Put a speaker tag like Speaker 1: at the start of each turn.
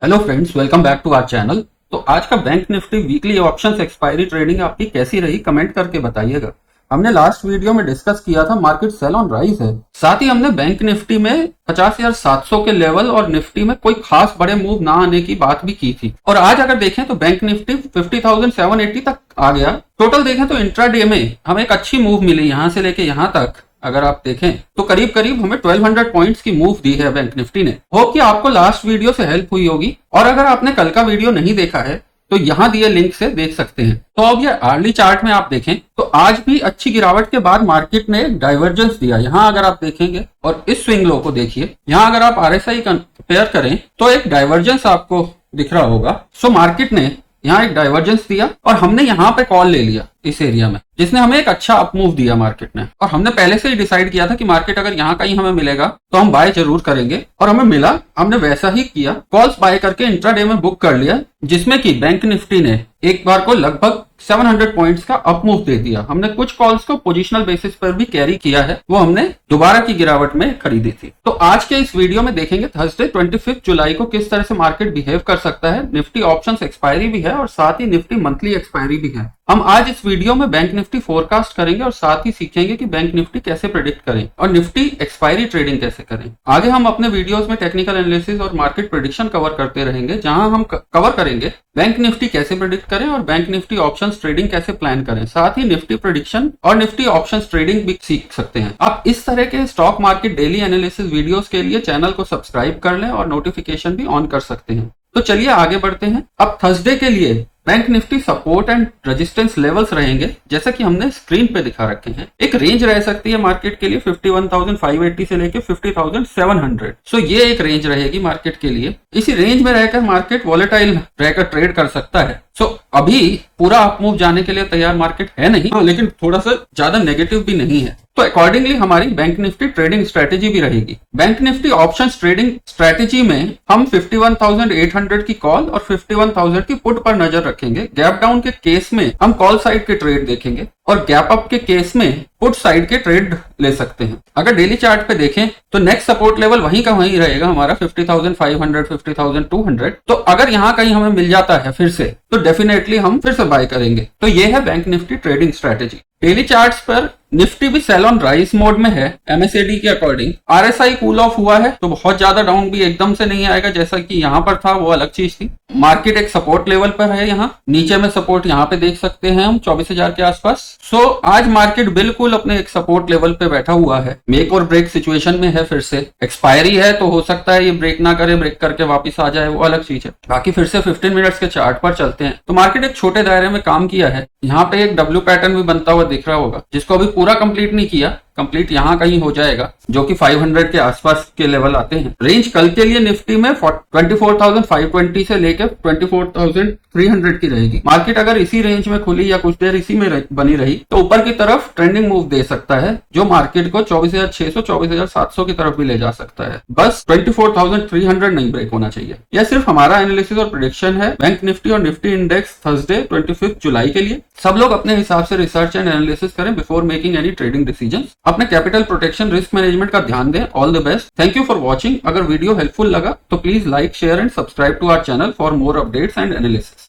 Speaker 1: Hello friends, welcome back to our channel. तो आज का Bank Nifty weekly options expiry trading आपकी कैसी रही, कमेंट करके बताइएगा। हमने लास्ट वीडियो में डिस्कस किया था मार्केट सेल ऑन राइज है। साथ ही हमने बैंक निफ्टी में 50,700 के लेवल और निफ्टी में कोई खास बड़े मूव ना आने की बात भी की थी। और आज अगर देखें तो बैंक निफ्टी 50,780 तक आ गया। टोटल देखें तो इंट्राडे में हमें एक अच्छी मूव मिली, यहां से लेके यहां तक अगर आप देखें तो करीब करीब हमें 1200 पॉइंट्स की मूव दी है बैंक निफ्टी ने। होप कि आपको लास्ट वीडियो से हेल्प हुई होगी, और अगर आपने कल का वीडियो नहीं देखा है तो यहाँ दिए लिंक से देख सकते हैं। तो अब ये अर्ली चार्ट में आप देखें तो आज भी अच्छी गिरावट के बाद मार्केट ने एक डाइवर्जेंस दिया। यहाँ अगर आप देखेंगे और इस स्विंग लो को देखिए, यहाँ अगर आप आरएसआई कंपेयर करें तो एक डाइवर्जेंस आपको दिख रहा होगा। सो मार्केट ने यहाँ एक डाइवर्जेंस दिया और हमने यहाँ पे कॉल ले लिया इस एरिया में, जिसने हमें एक अच्छा अप मूव दिया मार्केट ने। और हमने पहले से ही डिसाइड किया था कि मार्केट अगर यहाँ कहीं हमें मिलेगा तो हम बाय जरूर करेंगे, और हमें मिला। हमने वैसा ही किया, कॉल्स बाय करके इंट्राडे में बुक कर लिया, जिसमें कि बैंक निफ्टी ने एक बार को लगभग 700 पॉइंट्स का अप मूव दे दिया। हमने कुछ कॉल्स को पोजिशनल बेसिस पर भी कैरी किया है, वो हमने दोबारा की गिरावट में खरीदी थी। तो आज के इस वीडियो में देखेंगे थर्सडे 25 जुलाई को किस तरह से मार्केट बिहेव कर सकता है। निफ्टी ऑप्शंस एक्सपायरी भी है और साथ ही निफ्टी मंथली एक्सपायरी भी है। हम आज इस वीडियो में बैंक निफ्टी फोरकास्ट करेंगे और साथ ही सीखेंगे कि बैंक निफ्टी कैसे प्रेडिक्ट करें और निफ्टी एक्सपायरी ट्रेडिंग कैसे करें। आगे हम अपने वीडियोस में टेक्निकल एनालिसिस और मार्केट प्रेडिक्शन कवर करते रहेंगे, जहां हम कवर करेंगे बैंक निफ्टी कैसे प्रेडिक्ट करें और बैंक निफ्टी ऑप्शंस ट्रेडिंग कैसे प्लान करें। साथ ही निफ्टी प्रेडिक्शन और निफ्टी ऑप्शंस ट्रेडिंग भी सीख सकते हैं। आप इस तरह के stock market daily analysis videos के लिए चैनल को सब्सक्राइब कर लें और नोटिफिकेशन भी ऑन कर सकते हैं। तो चलिए आगे बढ़ते हैं। अब थर्सडे के लिए bank Nifty support and resistance levels रहेंगे, जैसा कि हमने स्क्रीन पे दिखा रखे हैं। एक रेंज रह सकती है मार्केट के लिए 51,580 से लेके 50,700। सो ये एक रेंज रहेगी मार्केट के लिए। इसी रेंज में रहकर मार्केट वॉलेटाइल रहकर ट्रेड कर सकता है। सो अभी पूरा अप मूव जाने के लिए तैयार मार्केट है नहीं, लेकिन थोड़ा सा ज्यादा नेगेटिव भी नहीं है। तो अकॉर्डिंगली हमारी बैंक निफ्टी ट्रेडिंग स्ट्रेटेजी भी रहेगी। Bank Nifty options trading strategy में हम 51,800 की कॉल और 51,000 की पुट पर नजर रखेंगे। गैप डाउन के केस में हम कॉल साइड के ट्रेड देखेंगे और गैप अप के केस में पुट साइड के ट्रेड ले सकते हैं। अगर डेली चार्ट पे देखें तो नेक्स्ट सपोर्ट लेवल वहीं का वहीं रहेगा हमारा 50,500, 50,200। तो अगर यहाँ कहीं हमें मिल जाता है फिर से तो डेफिनेटली हम फिर से बाय करेंगे। तो ये है Bank Nifty trading strategy. Daily charts पर निफ्टी भी सेल ऑन राइज मोड में है। एमएसएडी के अकॉर्डिंग आरएसआई कूल ऑफ हुआ है, तो बहुत ज्यादा डाउन भी एकदम से नहीं आएगा जैसा कि यहाँ पर था, वो अलग चीज थी। मार्केट एक सपोर्ट लेवल पर है, यहाँ नीचे में सपोर्ट यहाँ पे देख सकते हैं हम 24,000 के आसपास। सो आज मार्केट बिल्कुल अपने एक सपोर्ट लेवल पे बैठा हुआ है, मेक और ब्रेक सिचुएशन में है। फिर से एक्सपायरी है तो हो सकता है ये ब्रेक ना करे, ब्रेक करके वापिस आ जाए, वो अलग चीज है। बाकी फिर से 15 मिनट्स के चार्ट पर चलते हैं तो मार्केट एक छोटे दायरे में काम किया है। यहाँ पे एक डब्ल्यू पैटर्न भी बनता हुआ दिख रहा होगा, जिसको अभी पूरा कंप्लीट नहीं किया। कंप्लीट यहाँ कहीं हो जाएगा, जो कि 500 के आसपास के लेवल आते हैं। रेंज कल के लिए निफ्टी में 24,520 से लेकर 24,300 की रहेगी। मार्केट अगर इसी रेंज में खुली या कुछ देर इसी में बनी रही तो ऊपर की तरफ ट्रेंडिंग मूव दे सकता है, जो मार्केट को 24,600, 24,700 की तरफ भी ले जा सकता है। बस 24,300 नहीं ब्रेक होना चाहिए। यह सिर्फ हमारा एनालिसिस और प्रेडिक्शन है बैंक निफ्टी और निफ्टी इंडेक्स थर्सडे 25 जुलाई के लिए। सब लोग अपने हिसाब से रिसर्च एंड एनालिसिस करें before making any trading decision. अपने कैपिटल प्रोटेक्शन, रिस्क मैनेजमेंट का ध्यान दें। All the best. Thank you for watching. अगर वीडियो हेल्पफुल लगा तो please like, share and subscribe to our channel for more updates and analysis.